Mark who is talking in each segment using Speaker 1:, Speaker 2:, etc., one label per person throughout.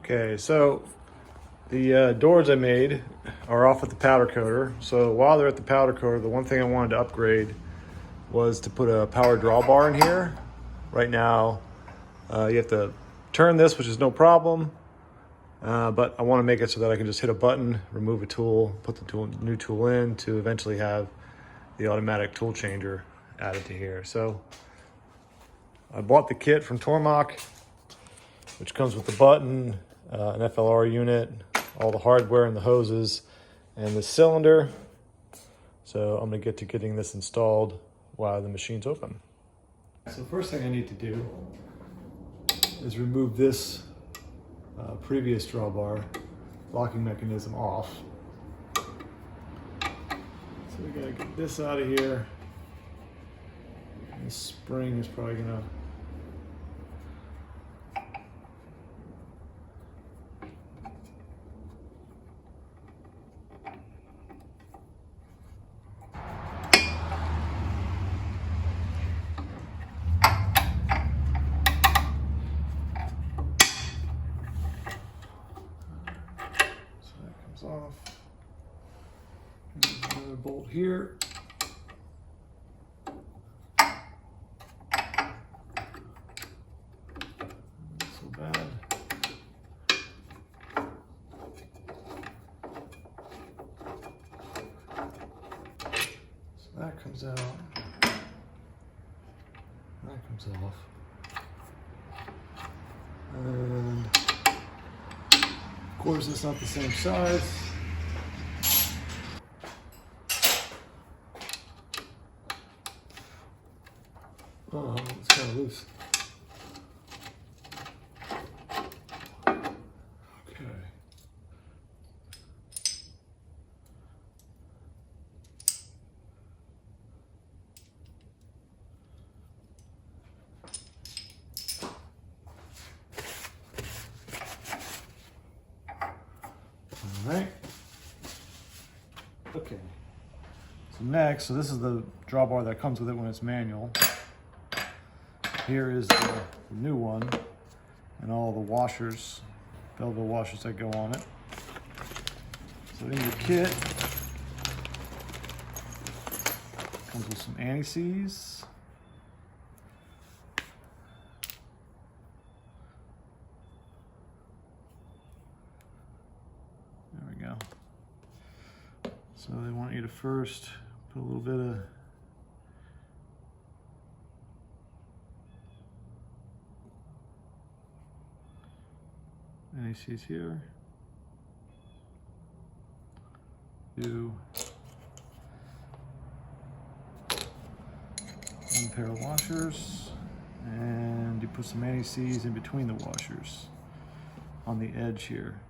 Speaker 1: Okay, so the doors I made are off with the powder coater. So while they're at the powder coater, the one thing I wanted to upgrade was to put a power drawbar in here. Right now, you have to turn this, which is no problem, but I want to make it so that I can just hit a button, remove a tool, put the new tool in to eventually have the automatic tool changer added to here. So I bought the kit from Tormach, which comes with the button, an FLR unit, all the hardware and the hoses, and the cylinder. So I'm gonna get to getting this installed while the machine's open. So first thing I need to do is remove this previous drawbar locking mechanism off. So we gotta get this out of here. And this spring is probably gonna off. There's another bolt here. Not so bad. So that comes out. That comes off. And of course, it's not the same size. Oh, it's kind of loose. Okay. All right. Okay. So next, so this is the drawbar that comes with it when it's manual. Here is the new one and all the washers, velvet washers that go on it. So in the kit comes with some anti-seize. There we go. So they want you to first put a little bit of anti-seize here. Do one pair of washers, and you put some anti-seize in between the washers on the edge here.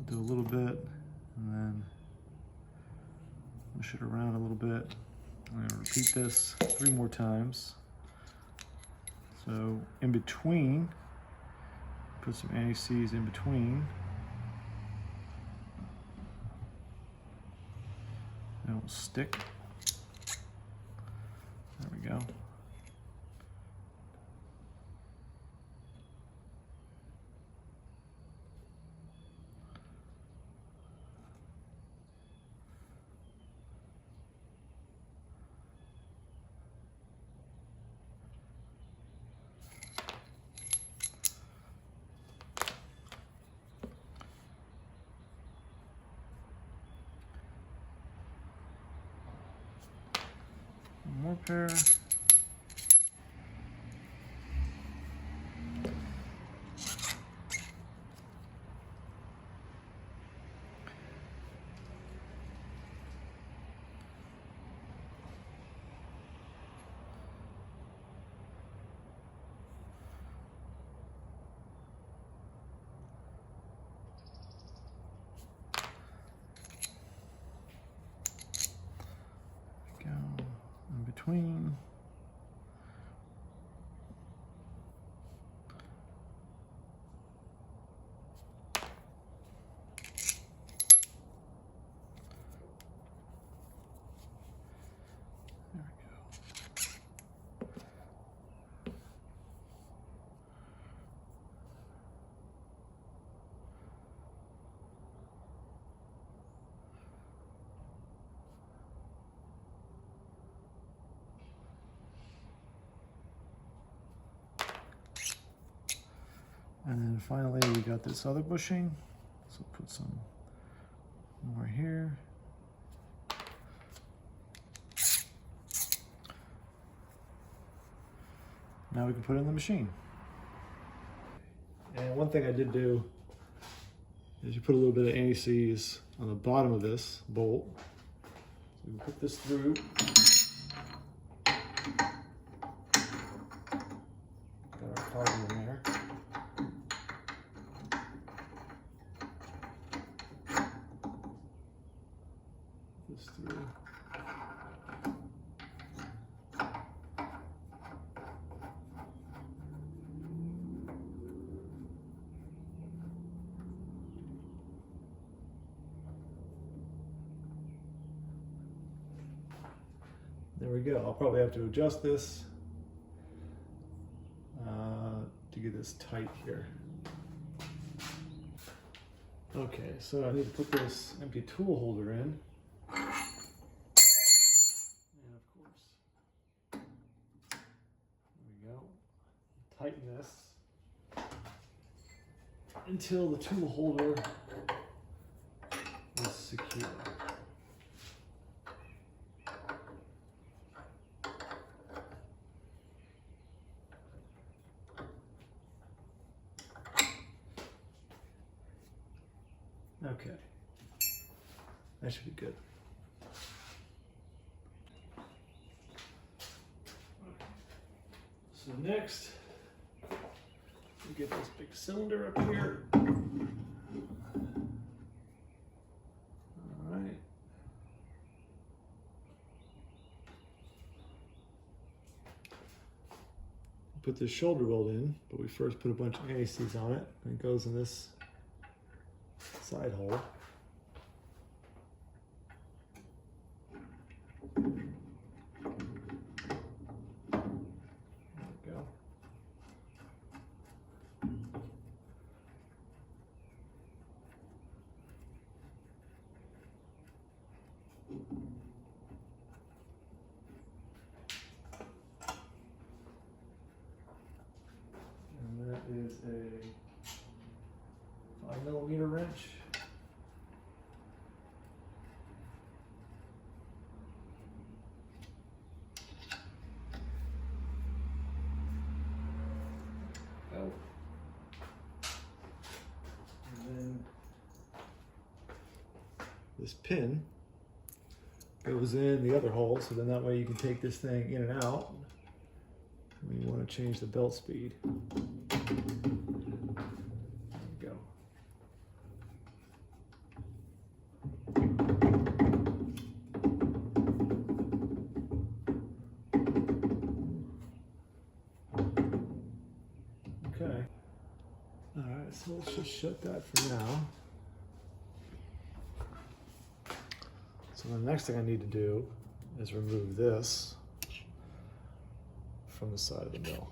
Speaker 1: Do a little bit and then push it around a little bit. I'm going to repeat this 3 more times. So in between, put some anti-seize in between. It won't stick. There we go. One more pair. Between And then finally we got this other bushing. So put some more here. Now we can put it in the machine. And one thing I did do is you put a little bit of anti-seize on the bottom of this bolt. So we can put this through. Got our carbon in there. Put this through. There we go. I'll probably have to adjust this to get this tight here. Okay, so I need to put this empty tool holder in. And of course, there we go. Tighten this until the tool holder is secure. Okay, that should be good. So next, we get this big cylinder up here. All right. Put this shoulder bolt in, but we first put a bunch of anti-seize on it, and it goes in this side hole. There we go. And that is a 5mm wrench. And then this pin goes in the other hole, so then that way you can take this thing in and out when you want to change the belt speed. There we go. Okay. All right, so let's just shut that for now. So the next thing I need to do is remove this from the side of the mill.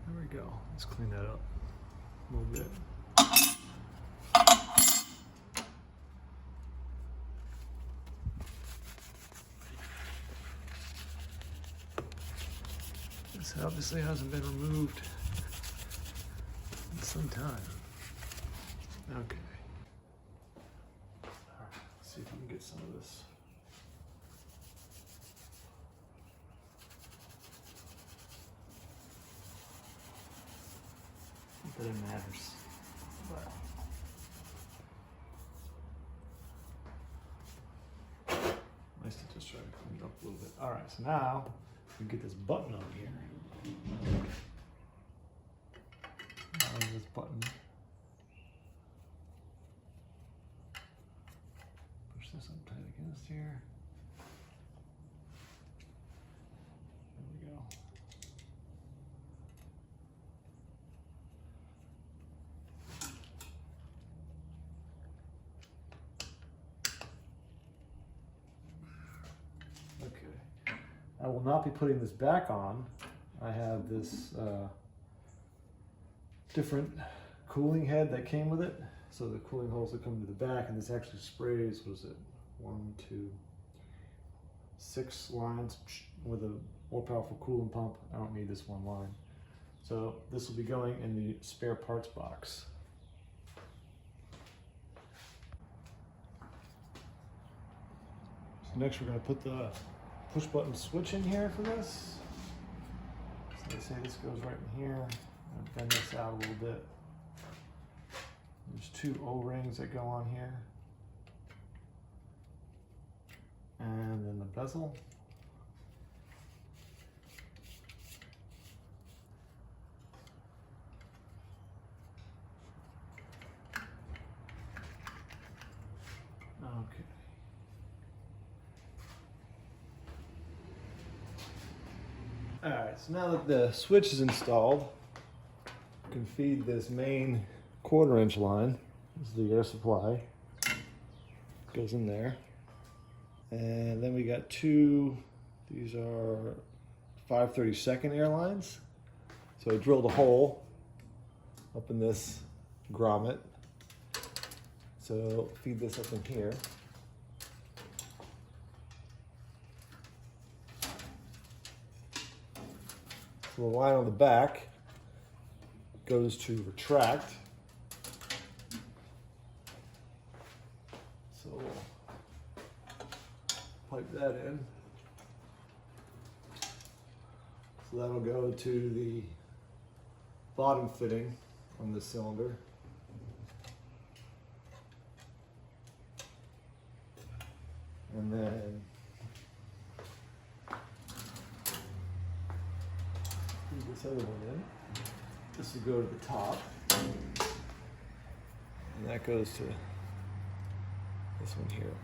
Speaker 1: There we go. Let's clean that up a little bit. This obviously hasn't been removed in some time. Okay. All right, let's see if we can get some of this. Not that it matters, but nice to just try to clean it up a little bit. All right, so now we get this button on here. Now this button. Push this up tight against here. There we go. I will not be putting this back on. I have this different cooling head that came with it. So the cooling holes that come to the back, and this actually sprays, what is it? 1, 2, 6 lines with a more powerful coolant pump. I don't need this one line. So this will be going in the spare parts box. So next we're going to put the push button switch in here for this. So they say this goes right in here. I'm going to bend this out a little bit. There's 2 O-rings that go on here. And then the bezel. Okay. All right, so now that the switch is installed, you can feed this main 1/4 inch line. This is the air supply. Goes in there. And then we got 2, these are 5/32 air lines. So I drilled a hole up in this grommet. So feed this up in here. So the line on the back goes to retract. So we'll pipe that in. So that'll go to the bottom fitting on this cylinder. And then feed this other one in. This will go to the top. And that goes to this one here.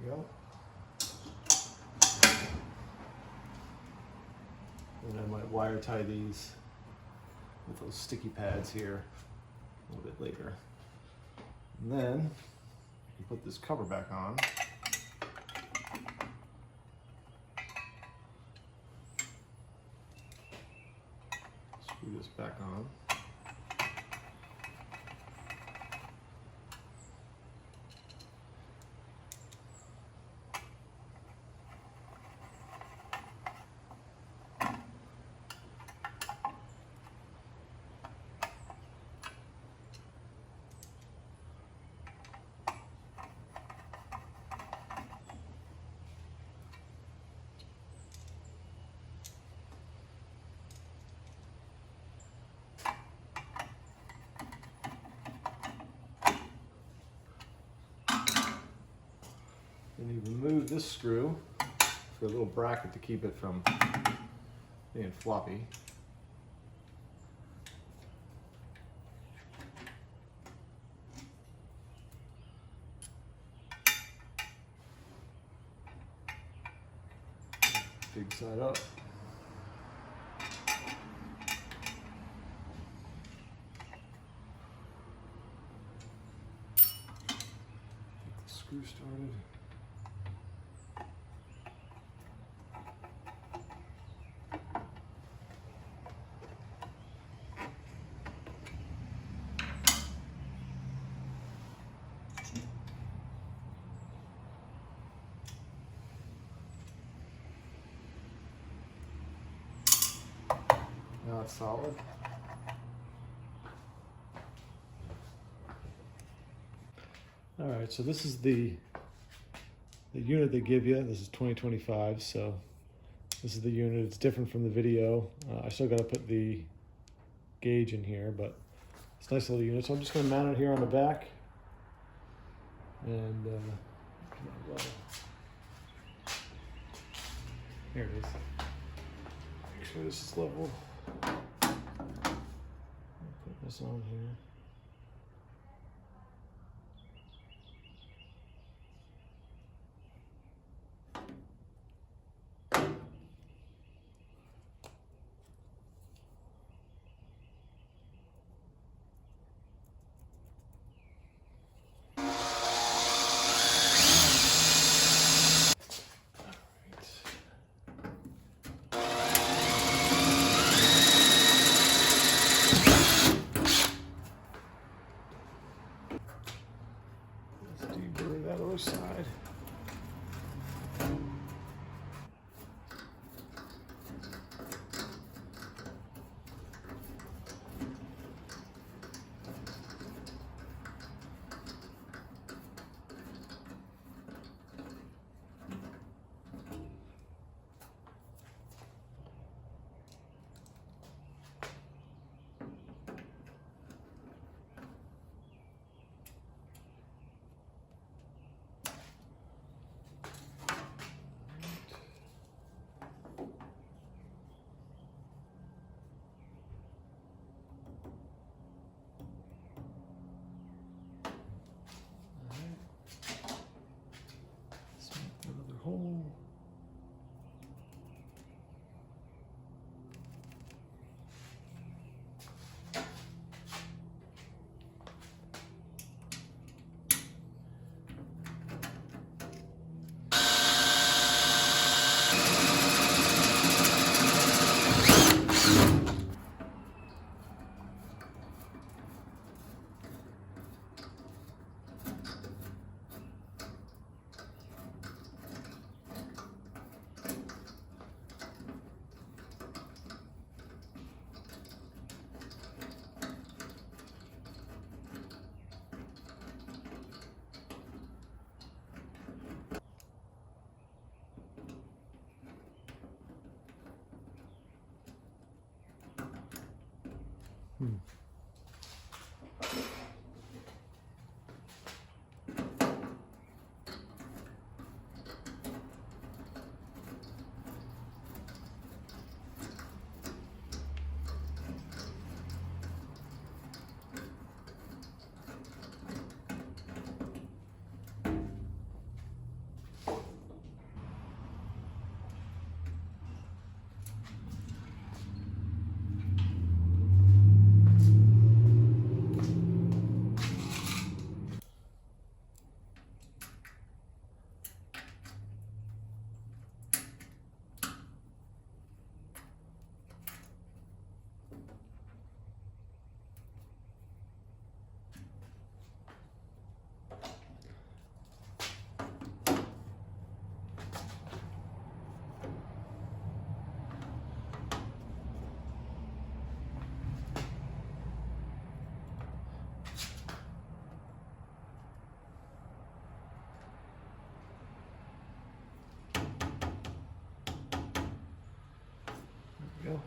Speaker 1: Go. And I might wire tie these with those sticky pads here a little bit later. And then you put this cover back on. Screw this back on. And you remove this screw for a little bracket to keep it from being floppy. Big side up. Get the screw started. Now it's solid. All right, so this is the unit they give you. This is 2025, so this is the unit. It's different from the video. I still got to put the gauge in here, but it's a nice little unit. So I'm just going to mount it here on the back, and Here it is. Make sure this is level. Put this on here. That other side. Another hole. Go.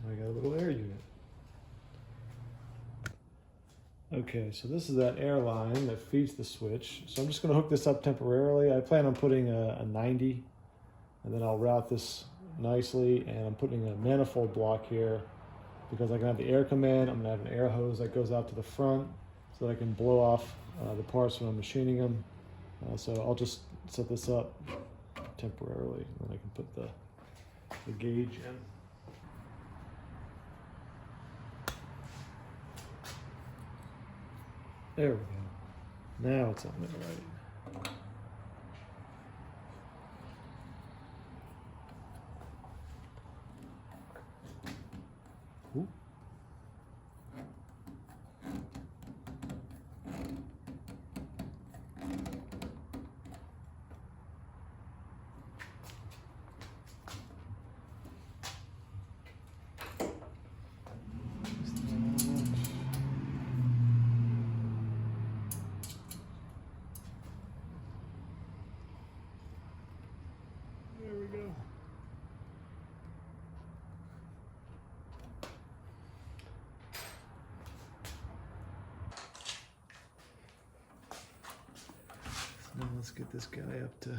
Speaker 1: I got a little air unit. Okay, so this is that air line that feeds the switch. So I'm just going to hook this up temporarily. I plan on putting a 90, and then I'll route this nicely, and I'm putting a manifold block here because I can have the air come in. I'm going to have an air hose that goes out to the front so that I can blow off the parts when I'm machining them. So I'll just set this up temporarily, and then I can put the gauge in. There we go. Now it's on there right. Ooh. There we go. get this guy up to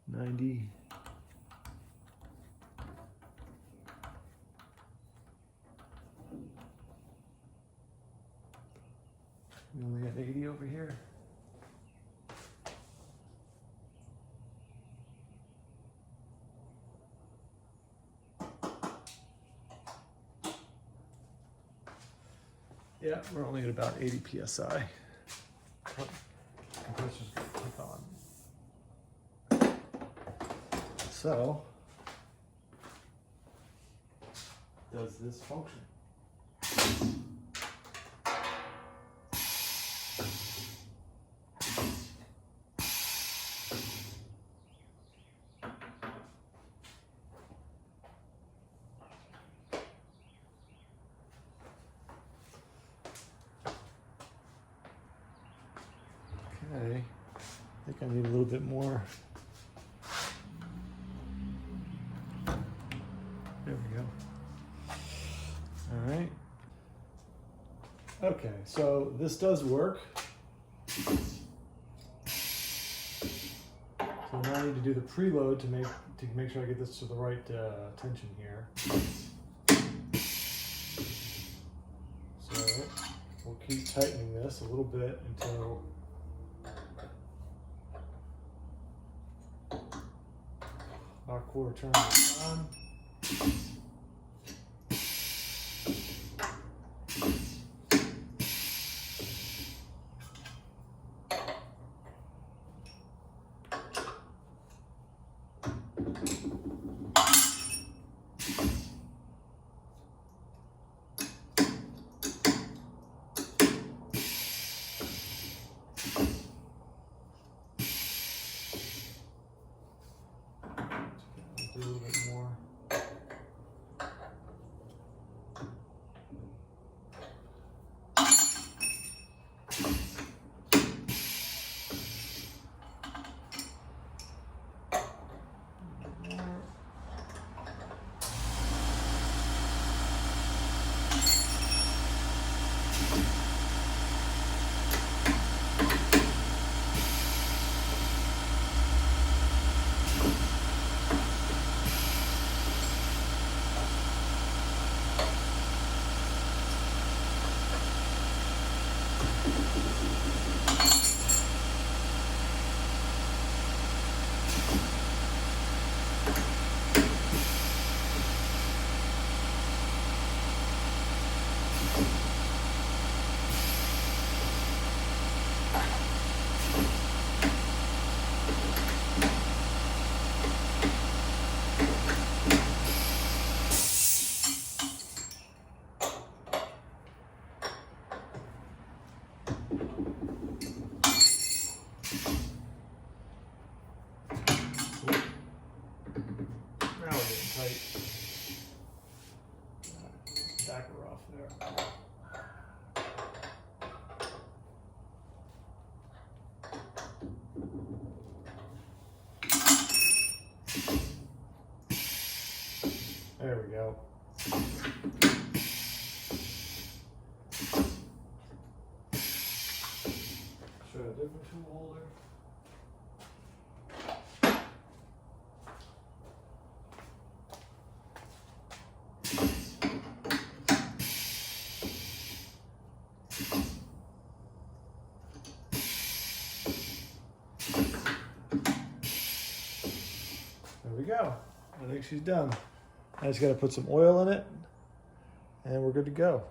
Speaker 1: 90. We only got 80 over here. Yeah, we're only at about 80 psi. Oh, compressor's gonna click on. So, does this function? Okay, I think I need a little bit more. There we go. All right. Okay, so this does work. So now I need to do the preload to make sure I get this to the right tension here. So we'll keep tightening this a little bit until about quarter turn is on. Do a little bit more. Back her off there. There we go. Try a different tool holder. There we go. I think she's done. I just got to put some oil in it and we're good to go.